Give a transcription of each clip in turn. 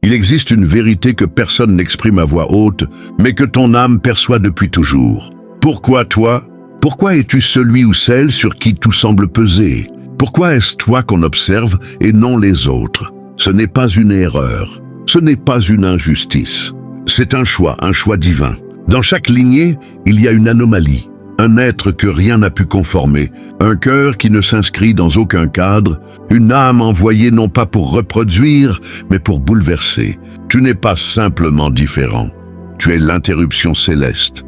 Il existe une vérité que personne n'exprime à voix haute, mais que ton âme perçoit depuis toujours. Pourquoi toi? Pourquoi es-tu celui ou celle sur qui tout semble peser? Pourquoi est-ce toi qu'on observe et non les autres? Ce n'est pas une erreur, ce n'est pas une injustice. C'est un choix divin. Dans chaque lignée, il y a une anomalie, un être que rien n'a pu conformer, un cœur qui ne s'inscrit dans aucun cadre, une âme envoyée non pas pour reproduire, mais pour bouleverser. Tu n'es pas simplement différent, tu es l'interruption céleste,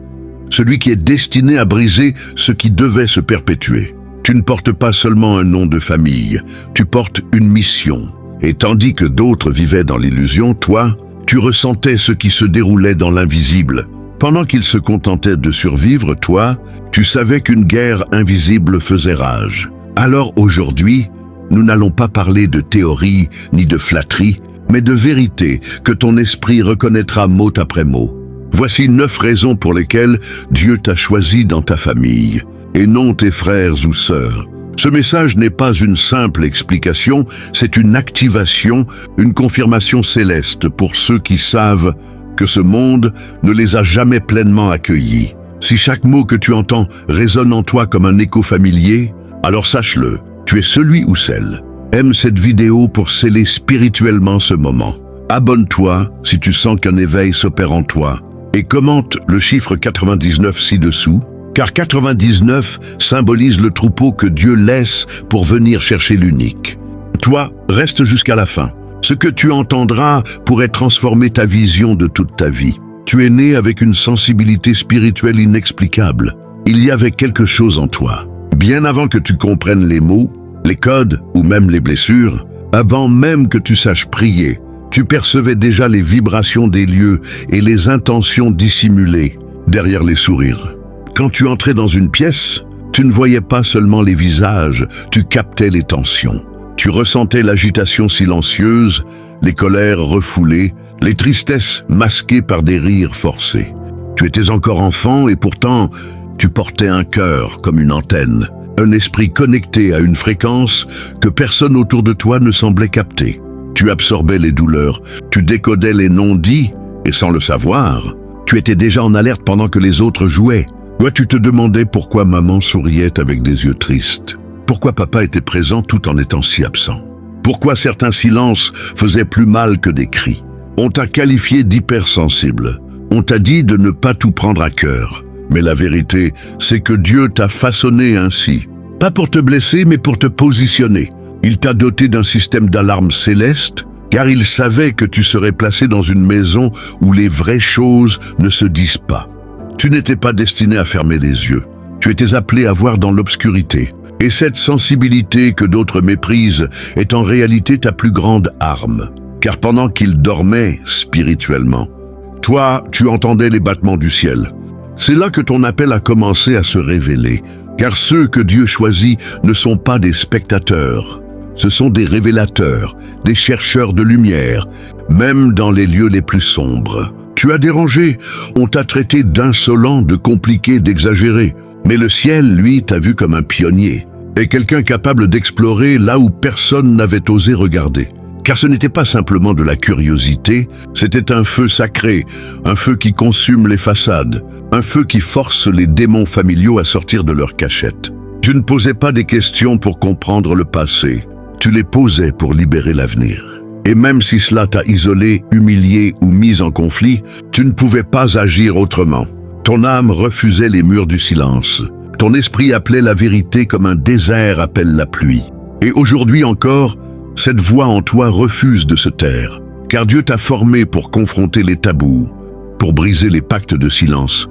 celui qui est destiné à briser ce qui devait se perpétuer. Tu ne portes pas seulement un nom de famille, tu portes une mission. Et tandis que d'autres vivaient dans l'illusion, toi, tu ressentais ce qui se déroulait dans l'invisible. Pendant qu'ils se contentaient de survivre, toi, tu savais qu'une guerre invisible faisait rage. Alors aujourd'hui, nous n'allons pas parler de théorie ni de flatterie, mais de vérité que ton esprit reconnaîtra mot après mot. Voici 9 raisons pour lesquelles Dieu t'a choisi dans ta famille, et non tes frères ou sœurs. Ce message n'est pas une simple explication, c'est une activation, une confirmation céleste pour ceux qui savent que ce monde ne les a jamais pleinement accueillis. Si chaque mot que tu entends résonne en toi comme un écho familier, alors sache-le, tu es celui ou celle. Aime cette vidéo pour sceller spirituellement ce moment. Abonne-toi si tu sens qu'un éveil s'opère en toi. Et commente le chiffre 99 ci-dessous, car 99 symbolise le troupeau que Dieu laisse pour venir chercher l'unique. Toi, reste jusqu'à la fin. Ce que tu entendras pourrait transformer ta vision de toute ta vie. Tu es né avec une sensibilité spirituelle inexplicable. Il y avait quelque chose en toi. Bien avant que tu comprennes les mots, les codes ou même les blessures, avant même que tu saches prier, tu percevais déjà les vibrations des lieux et les intentions dissimulées derrière les sourires. Quand tu entrais dans une pièce, tu ne voyais pas seulement les visages, tu captais les tensions. Tu ressentais l'agitation silencieuse, les colères refoulées, les tristesses masquées par des rires forcés. Tu étais encore enfant et pourtant, tu portais un cœur comme une antenne, un esprit connecté à une fréquence que personne autour de toi ne semblait capter. Tu absorbais les douleurs, tu décodais les non-dits, et sans le savoir, tu étais déjà en alerte pendant que les autres jouaient. Toi, tu te demandais pourquoi maman souriait avec des yeux tristes, pourquoi papa était présent tout en étant si absent, pourquoi certains silences faisaient plus mal que des cris. On t'a qualifié d'hypersensible, on t'a dit de ne pas tout prendre à cœur, mais la vérité, c'est que Dieu t'a façonné ainsi, pas pour te blesser, mais pour te positionner. Il t'a doté d'un système d'alarme céleste, car il savait que tu serais placé dans une maison où les vraies choses ne se disent pas. Tu n'étais pas destiné à fermer les yeux, tu étais appelé à voir dans l'obscurité. Et cette sensibilité que d'autres méprisent est en réalité ta plus grande arme, car pendant qu'ils dormaient spirituellement, toi, tu entendais les battements du ciel. C'est là que ton appel a commencé à se révéler, car ceux que Dieu choisit ne sont pas des spectateurs. Ce sont des révélateurs, des chercheurs de lumière, même dans les lieux les plus sombres. Tu as dérangé, on t'a traité d'insolent, de compliqué, d'exagéré. Mais le ciel, lui, t'a vu comme un pionnier, et quelqu'un capable d'explorer là où personne n'avait osé regarder. Car ce n'était pas simplement de la curiosité, c'était un feu sacré, un feu qui consume les façades, un feu qui force les démons familiaux à sortir de leur cachette. Tu ne posais pas des questions pour comprendre le passé, tu les posais pour libérer l'avenir. Et même si cela t'a isolé, humilié ou mis en conflit, tu ne pouvais pas agir autrement. Ton âme refusait les murs du silence. Ton esprit appelait la vérité comme un désert appelle la pluie. Et aujourd'hui encore, cette voix en toi refuse de se taire, car Dieu t'a formé pour confronter les tabous, pour briser les pactes de silence,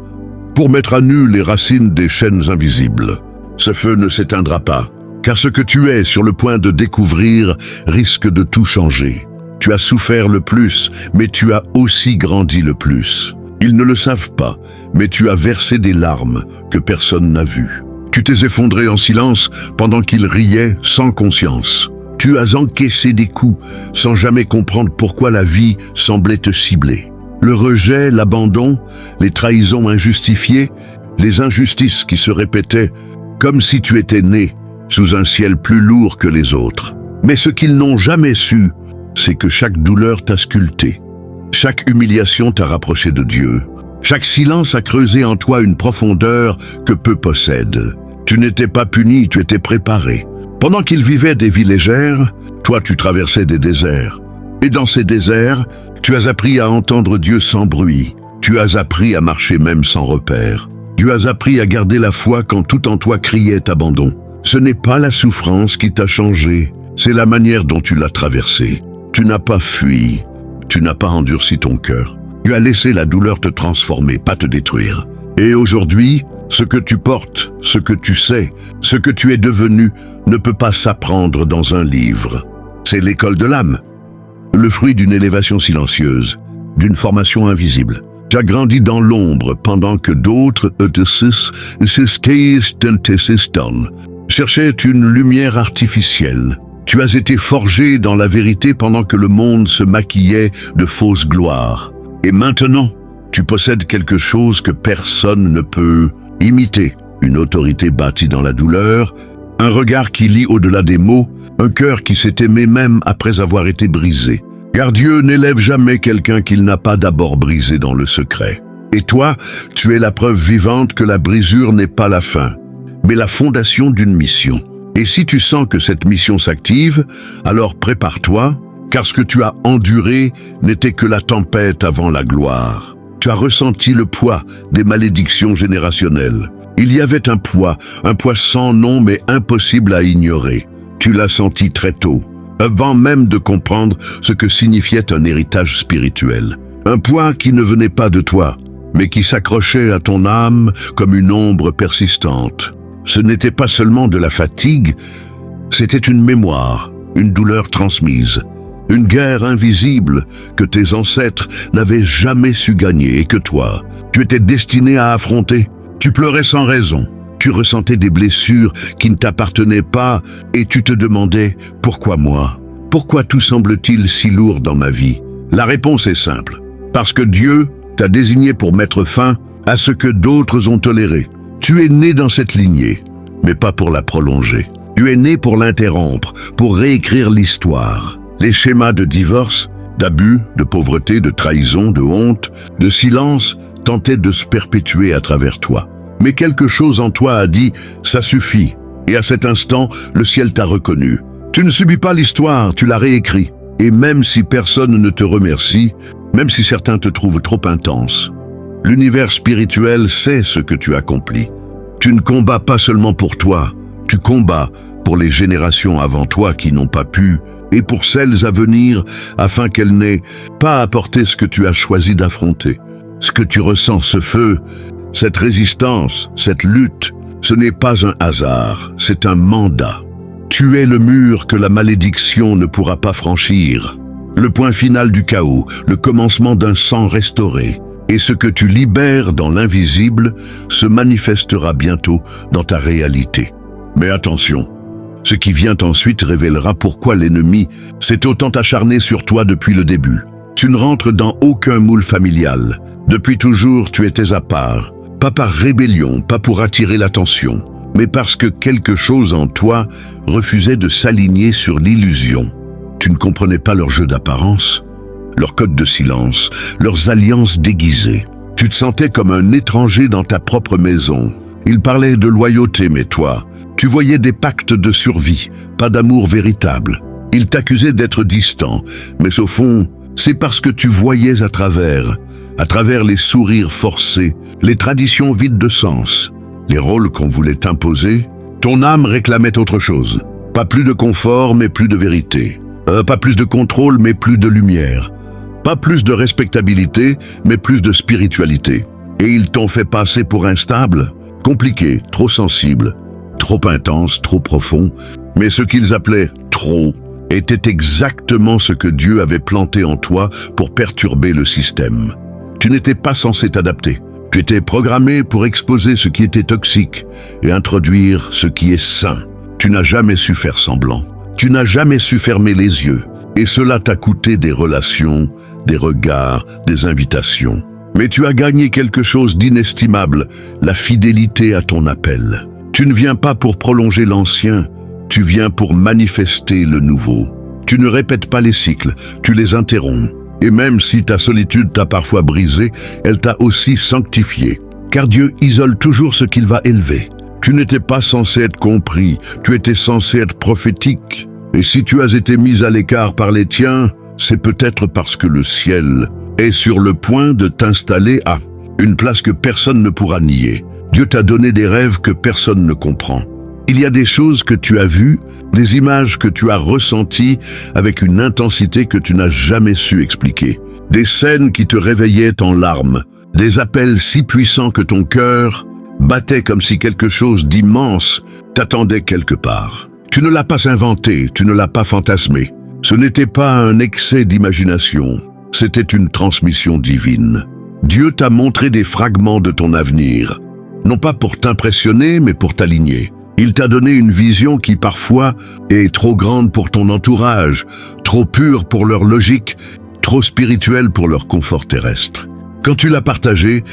pour mettre à nu les racines des chaînes invisibles. Ce feu ne s'éteindra pas, car ce que tu es sur le point de découvrir risque de tout changer. Tu as souffert le plus, mais tu as aussi grandi le plus. Ils ne le savent pas, mais tu as versé des larmes que personne n'a vues. Tu t'es effondré en silence pendant qu'ils riaient sans conscience. Tu as encaissé des coups sans jamais comprendre pourquoi la vie semblait te cibler. Le rejet, l'abandon, les trahisons injustifiées, les injustices qui se répétaient comme si tu étais né sous un ciel plus lourd que les autres. Mais ce qu'ils n'ont jamais su, c'est que chaque douleur t'a sculpté. Chaque humiliation t'a rapproché de Dieu. Chaque silence a creusé en toi une profondeur que peu possèdent. Tu n'étais pas puni, tu étais préparé. Pendant qu'ils vivaient des vies légères, toi tu traversais des déserts. Et dans ces déserts, tu as appris à entendre Dieu sans bruit. Tu as appris à marcher même sans repère. Tu as appris à garder la foi quand tout en toi criait abandon. Ce n'est pas la souffrance qui t'a changé, c'est la manière dont tu l'as traversée. Tu n'as pas fui, tu n'as pas endurci ton cœur. Tu as laissé la douleur te transformer, pas te détruire. Et aujourd'hui, ce que tu portes, ce que tu sais, ce que tu es devenu, ne peut pas s'apprendre dans un livre. C'est l'école de l'âme, le fruit d'une élévation silencieuse, d'une formation invisible. Tu as grandi dans l'ombre pendant que d'autres cherchaient une lumière artificielle. Tu as été forgé dans la vérité pendant que le monde se maquillait de fausses gloires. Et maintenant, tu possèdes quelque chose que personne ne peut imiter. Une autorité bâtie dans la douleur, un regard qui lit au-delà des mots, un cœur qui s'est aimé même après avoir été brisé. Car Dieu n'élève jamais quelqu'un qu'il n'a pas d'abord brisé dans le secret. Et toi, tu es la preuve vivante que la brisure n'est pas la fin, mais la fondation d'une mission. Et si tu sens que cette mission s'active, alors prépare-toi, car ce que tu as enduré n'était que la tempête avant la gloire. Tu as ressenti le poids des malédictions générationnelles. Il y avait un poids sans nom mais impossible à ignorer. Tu l'as senti très tôt, avant même de comprendre ce que signifiait un héritage spirituel. Un poids qui ne venait pas de toi, mais qui s'accrochait à ton âme comme une ombre persistante. Ce n'était pas seulement de la fatigue, c'était une mémoire, une douleur transmise, une guerre invisible que tes ancêtres n'avaient jamais su gagner et que toi, tu étais destiné à affronter. Tu pleurais sans raison, tu ressentais des blessures qui ne t'appartenaient pas et tu te demandais « Pourquoi moi ? Pourquoi tout semble-t-il si lourd dans ma vie ?» La réponse est simple. Parce que Dieu t'a désigné pour mettre fin à ce que d'autres ont toléré. Tu es né dans cette lignée, mais pas pour la prolonger. Tu es né pour l'interrompre, pour réécrire l'histoire. Les schémas de divorce, d'abus, de pauvreté, de trahison, de honte, de silence tentaient de se perpétuer à travers toi. Mais quelque chose en toi a dit « ça suffit ». Et à cet instant, le ciel t'a reconnu. Tu ne subis pas l'histoire, tu l'as réécrit. Et même si personne ne te remercie, même si certains te trouvent trop intense, l'univers spirituel sait ce que tu accomplis. Tu ne combats pas seulement pour toi, tu combats pour les générations avant toi qui n'ont pas pu, et pour celles à venir, afin qu'elles n'aient pas apporté ce que tu as choisi d'affronter. Ce que tu ressens, ce feu, cette résistance, cette lutte, ce n'est pas un hasard, c'est un mandat. Tu es le mur que la malédiction ne pourra pas franchir, le point final du chaos, le commencement d'un sang restauré. Et ce que tu libères dans l'invisible se manifestera bientôt dans ta réalité. Mais attention, ce qui vient ensuite révélera pourquoi l'ennemi s'est autant acharné sur toi depuis le début. Tu ne rentres dans aucun moule familial. Depuis toujours, tu étais à part. Pas par rébellion, pas pour attirer l'attention, mais parce que quelque chose en toi refusait de s'aligner sur l'illusion. Tu ne comprenais pas leur jeu d'apparence, leurs codes de silence, leurs alliances déguisées. Tu te sentais comme un étranger dans ta propre maison. Ils parlaient de loyauté, mais toi, tu voyais des pactes de survie, pas d'amour véritable. Ils t'accusaient d'être distant, mais au fond, c'est parce que tu voyais à travers les sourires forcés, les traditions vides de sens, les rôles qu'on voulait t'imposer. Ton âme réclamait autre chose. Pas plus de confort, mais plus de vérité. Pas plus de contrôle, mais plus de lumière. Pas plus de respectabilité, mais plus de spiritualité. Et ils t'ont fait passer pour instable, compliqué, trop sensible, trop intense, trop profond. Mais ce qu'ils appelaient « trop » était exactement ce que Dieu avait planté en toi pour perturber le système. Tu n'étais pas censé t'adapter. Tu étais programmé pour exposer ce qui était toxique et introduire ce qui est sain. Tu n'as jamais su faire semblant. Tu n'as jamais su fermer les yeux. Et cela t'a coûté des relations, des regards, des invitations. Mais tu as gagné quelque chose d'inestimable, la fidélité à ton appel. Tu ne viens pas pour prolonger l'ancien, tu viens pour manifester le nouveau. Tu ne répètes pas les cycles, tu les interromps. Et même si ta solitude t'a parfois brisé, elle t'a aussi sanctifié. Car Dieu isole toujours ce qu'il va élever. Tu n'étais pas censé être compris, tu étais censé être prophétique. Et si tu as été mis à l'écart par les tiens, c'est peut-être parce que le ciel est sur le point de t'installer à une place que personne ne pourra nier. Dieu t'a donné des rêves que personne ne comprend. Il y a des choses que tu as vues, des images que tu as ressenties avec une intensité que tu n'as jamais su expliquer. Des scènes qui te réveillaient en larmes, des appels si puissants que ton cœur battait comme si quelque chose d'immense t'attendait quelque part. Tu ne l'as pas inventé, tu ne l'as pas fantasmé. Ce n'était pas un excès d'imagination, c'était une transmission divine. Dieu t'a montré des fragments de ton avenir, non pas pour t'impressionner, mais pour t'aligner. Il t'a donné une vision qui parfois est trop grande pour ton entourage, trop pure pour leur logique, trop spirituelle pour leur confort terrestre. Quand tu l'as partagé,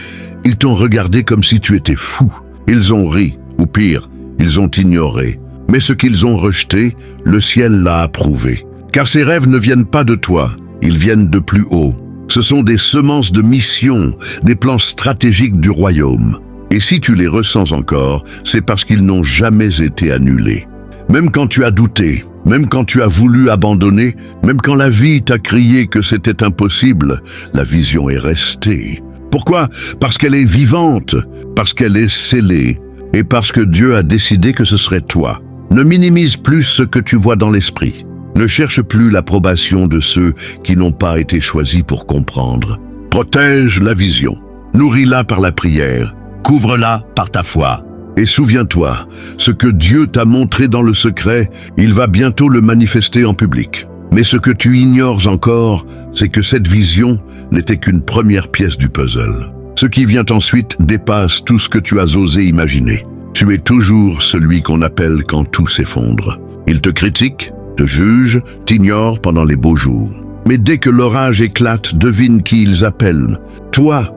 ils t'ont regardé comme si tu étais fou. Ils ont ri, ou pire, ils ont ignoré. Mais ce qu'ils ont rejeté, le ciel l'a approuvé. Car ces rêves ne viennent pas de toi, ils viennent de plus haut. Ce sont des semences de mission, des plans stratégiques du royaume. Et si tu les ressens encore, c'est parce qu'ils n'ont jamais été annulés. Même quand tu as douté, même quand tu as voulu abandonner, même quand la vie t'a crié que c'était impossible, la vision est restée. Pourquoi? Parce qu'elle est vivante, parce qu'elle est scellée, et parce que Dieu a décidé que ce serait toi. Ne minimise plus ce que tu vois dans l'esprit. Ne cherche plus l'approbation de ceux qui n'ont pas été choisis pour comprendre. Protège la vision. Nourris-la par la prière. Couvre-la par ta foi. Et souviens-toi, ce que Dieu t'a montré dans le secret, il va bientôt le manifester en public. Mais ce que tu ignores encore, c'est que cette vision n'était qu'une première pièce du puzzle. Ce qui vient ensuite dépasse tout ce que tu as osé imaginer. Tu es toujours celui qu'on appelle quand tout s'effondre. Ils te critiquent, te jugent, t'ignorent pendant les beaux jours. Mais dès que l'orage éclate, devine qui ils appellent. Toi,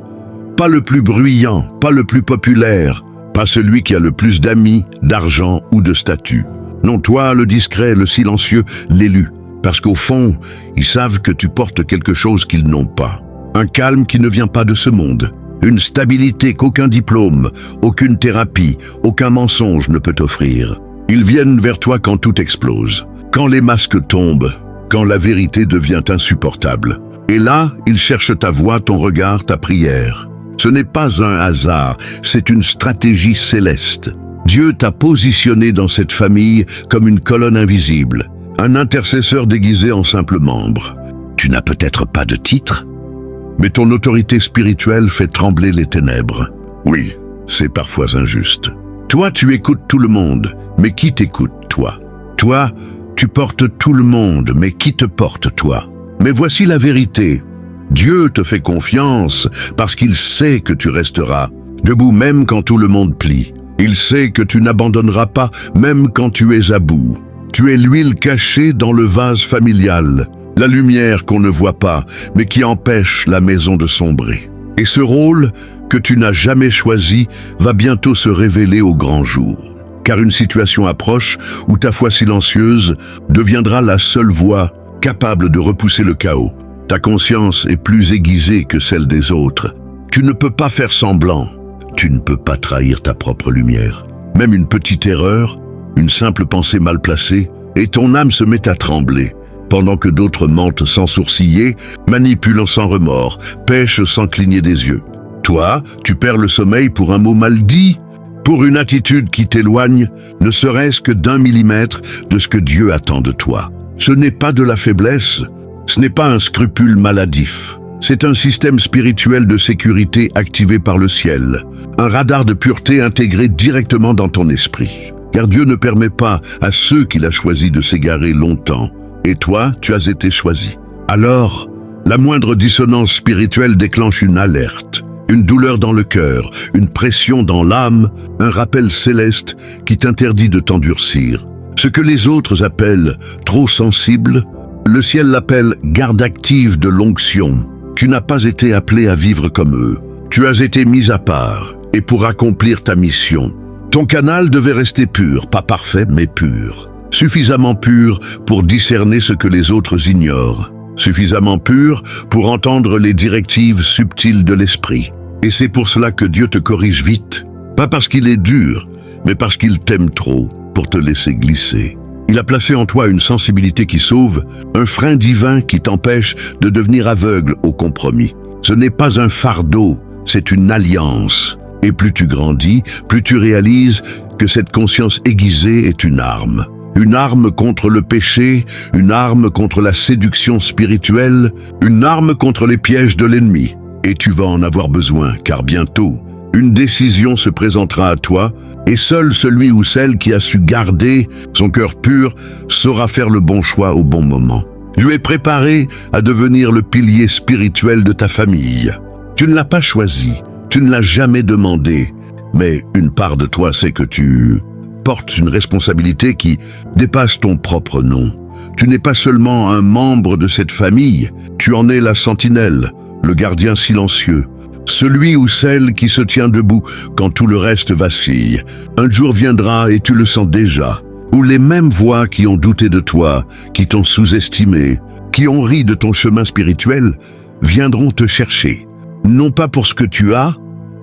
pas le plus bruyant, pas le plus populaire, pas celui qui a le plus d'amis, d'argent ou de statut. Non, toi, le discret, le silencieux, l'élu. Parce qu'au fond, ils savent que tu portes quelque chose qu'ils n'ont pas. Un calme qui ne vient pas de ce monde. Une stabilité qu'aucun diplôme, aucune thérapie, aucun mensonge ne peut offrir. Ils viennent vers toi quand tout explose. Quand les masques tombent, quand la vérité devient insupportable. Et là, ils cherchent ta voix, ton regard, ta prière. Ce n'est pas un hasard, c'est une stratégie céleste. Dieu t'a positionné dans cette famille comme une colonne invisible, un intercesseur déguisé en simple membre. Tu n'as peut-être pas de titre, mais ton autorité spirituelle fait trembler les ténèbres. Oui, c'est parfois injuste. Toi, tu écoutes tout le monde, mais qui t'écoute, toi? Toi, tu portes tout le monde, mais qui te porte, toi? Mais voici la vérité. Dieu te fait confiance parce qu'il sait que tu resteras debout même quand tout le monde plie. Il sait que tu n'abandonneras pas même quand tu es à bout. Tu es l'huile cachée dans le vase familial, la lumière qu'on ne voit pas mais qui empêche la maison de sombrer. Et ce rôle que tu n'as jamais choisi va bientôt se révéler au grand jour. Car une situation approche où ta foi silencieuse deviendra la seule voix capable de repousser le chaos. Ta conscience est plus aiguisée que celle des autres. Tu ne peux pas faire semblant. Tu ne peux pas trahir ta propre lumière. Même une petite erreur, une simple pensée mal placée, et ton âme se met à trembler, pendant que d'autres mentent sans sourciller, manipulent sans remords, pêchent sans cligner des yeux. Toi, tu perds le sommeil pour un mot mal dit, pour une attitude qui t'éloigne, ne serait-ce que d'1 millimètre de ce que Dieu attend de toi. Ce n'est pas de la faiblesse, ce n'est pas un scrupule maladif. C'est un système spirituel de sécurité activé par le ciel, un radar de pureté intégré directement dans ton esprit. Car Dieu ne permet pas à ceux qu'il a choisis de s'égarer longtemps. Et toi, tu as été choisi. Alors, la moindre dissonance spirituelle déclenche une alerte, une douleur dans le cœur, une pression dans l'âme, un rappel céleste qui t'interdit de t'endurcir. Ce que les autres appellent trop sensible, le ciel l'appelle garde active de l'onction. Tu n'as pas été appelé à vivre comme eux. Tu as été mis à part, et pour accomplir ta mission. Ton canal devait rester pur, pas parfait, mais pur. suffisamment pur pour discerner ce que les autres ignorent, suffisamment pur pour entendre les directives subtiles de l'esprit. Et c'est pour cela que Dieu te corrige vite, pas parce qu'il est dur, mais parce qu'il t'aime trop pour te laisser glisser. Il a placé en toi une sensibilité qui sauve, un frein divin qui t'empêche de devenir aveugle au compromis. Ce n'est pas un fardeau, c'est une alliance. Et plus tu grandis, plus tu réalises que cette conscience aiguisée est une arme. Une arme contre le péché, une arme contre la séduction spirituelle, une arme contre les pièges de l'ennemi. Et tu vas en avoir besoin, car bientôt, une décision se présentera à toi, et seul celui ou celle qui a su garder son cœur pur saura faire le bon choix au bon moment. Tu es préparé à devenir le pilier spirituel de ta famille. Tu ne l'as pas choisi, tu ne l'as jamais demandé, mais une part de toi sait que tu portes une responsabilité qui dépasse ton propre nom. Tu n'es pas seulement un membre de cette famille, tu en es la sentinelle, le gardien silencieux, celui ou celle qui se tient debout quand tout le reste vacille. Un jour viendra, et tu le sens déjà, où les mêmes voix qui ont douté de toi, qui t'ont sous-estimé, qui ont ri de ton chemin spirituel, viendront te chercher. Non pas pour ce que tu as,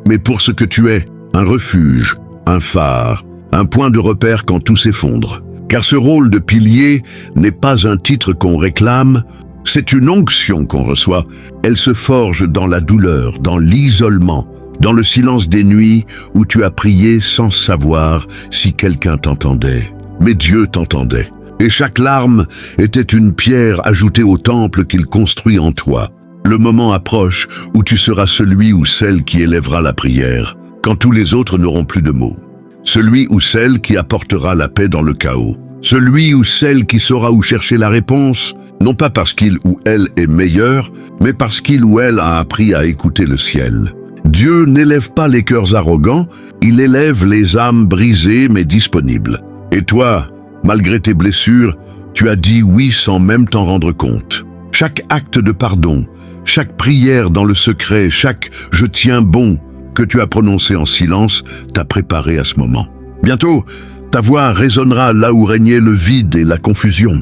mais pour ce que tu es, un refuge, un phare, un point de repère quand tout s'effondre. Car ce rôle de pilier n'est pas un titre qu'on réclame, c'est une onction qu'on reçoit. Elle se forge dans la douleur, dans l'isolement, dans le silence des nuits où tu as prié sans savoir si quelqu'un t'entendait. Mais Dieu t'entendait. Et chaque larme était une pierre ajoutée au temple qu'il construit en toi. Le moment approche où tu seras celui ou celle qui élèvera la prière, quand tous les autres n'auront plus de mots. Celui ou celle qui apportera la paix dans le chaos. Celui ou celle qui saura où chercher la réponse, non pas parce qu'il ou elle est meilleur, mais parce qu'il ou elle a appris à écouter le ciel. Dieu n'élève pas les cœurs arrogants, il élève les âmes brisées mais disponibles. Et toi, malgré tes blessures, tu as dit oui sans même t'en rendre compte. Chaque acte de pardon, chaque prière dans le secret, chaque « je tiens bon » que tu as prononcé en silence t'a préparé à ce moment. Bientôt, ta voix résonnera là où régnait le vide et la confusion.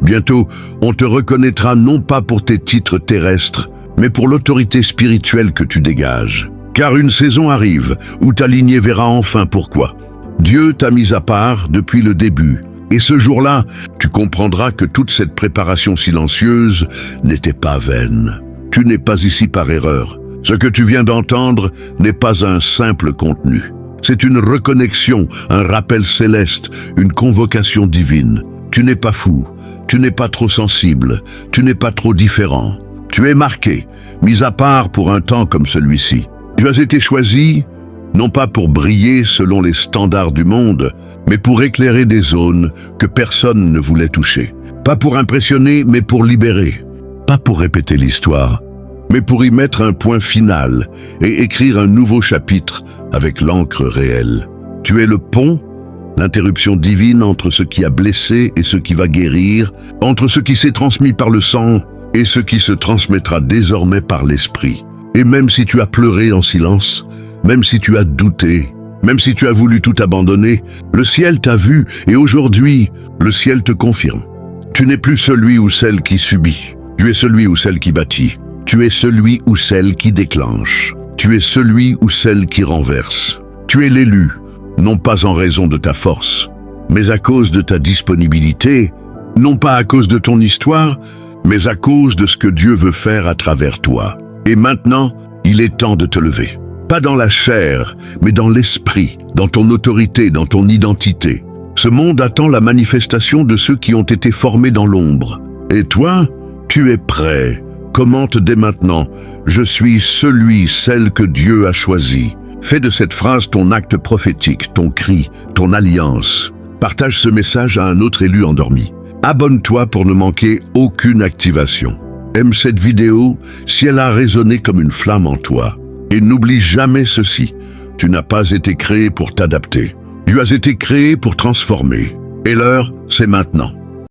Bientôt, on te reconnaîtra non pas pour tes titres terrestres, mais pour l'autorité spirituelle que tu dégages. Car une saison arrive où ta lignée verra enfin pourquoi. Dieu t'a mis à part depuis le début. Et ce jour-là, tu comprendras que toute cette préparation silencieuse n'était pas vaine. Tu n'es pas ici par erreur. Ce que tu viens d'entendre n'est pas un simple contenu. C'est une reconnexion, un rappel céleste, une convocation divine. Tu n'es pas fou, tu n'es pas trop sensible, tu n'es pas trop différent. Tu es marqué, mis à part pour un temps comme celui-ci. Tu as été choisi, non pas pour briller selon les standards du monde, mais pour éclairer des zones que personne ne voulait toucher. Pas pour impressionner, mais pour libérer. Pas pour répéter l'histoire, mais pour y mettre un point final et écrire un nouveau chapitre avec l'encre réelle. Tu es le pont, l'interruption divine entre ce qui a blessé et ce qui va guérir, entre ce qui s'est transmis par le sang et ce qui se transmettra désormais par l'esprit. Et même si tu as pleuré en silence, même si tu as douté, même si tu as voulu tout abandonner, le ciel t'a vu et aujourd'hui, le ciel te confirme. Tu n'es plus celui ou celle qui subit, tu es celui ou celle qui bâtit. Tu es celui ou celle qui déclenche. Tu es celui ou celle qui renverse. Tu es l'élu, non pas en raison de ta force, mais à cause de ta disponibilité, non pas à cause de ton histoire, mais à cause de ce que Dieu veut faire à travers toi. Et maintenant, il est temps de te lever. Pas dans la chair, mais dans l'esprit, dans ton autorité, dans ton identité. Ce monde attend la manifestation de ceux qui ont été formés dans l'ombre. Et toi, tu es prêt. Commente dès maintenant, je suis celui, celle que Dieu a choisi. Fais de cette phrase ton acte prophétique, ton cri, ton alliance. Partage ce message à un autre élu endormi. Abonne-toi pour ne manquer aucune activation. Aime cette vidéo si elle a résonné comme une flamme en toi. Et n'oublie jamais ceci, tu n'as pas été créé pour t'adapter. Tu as été créé pour transformer. Et l'heure, c'est maintenant.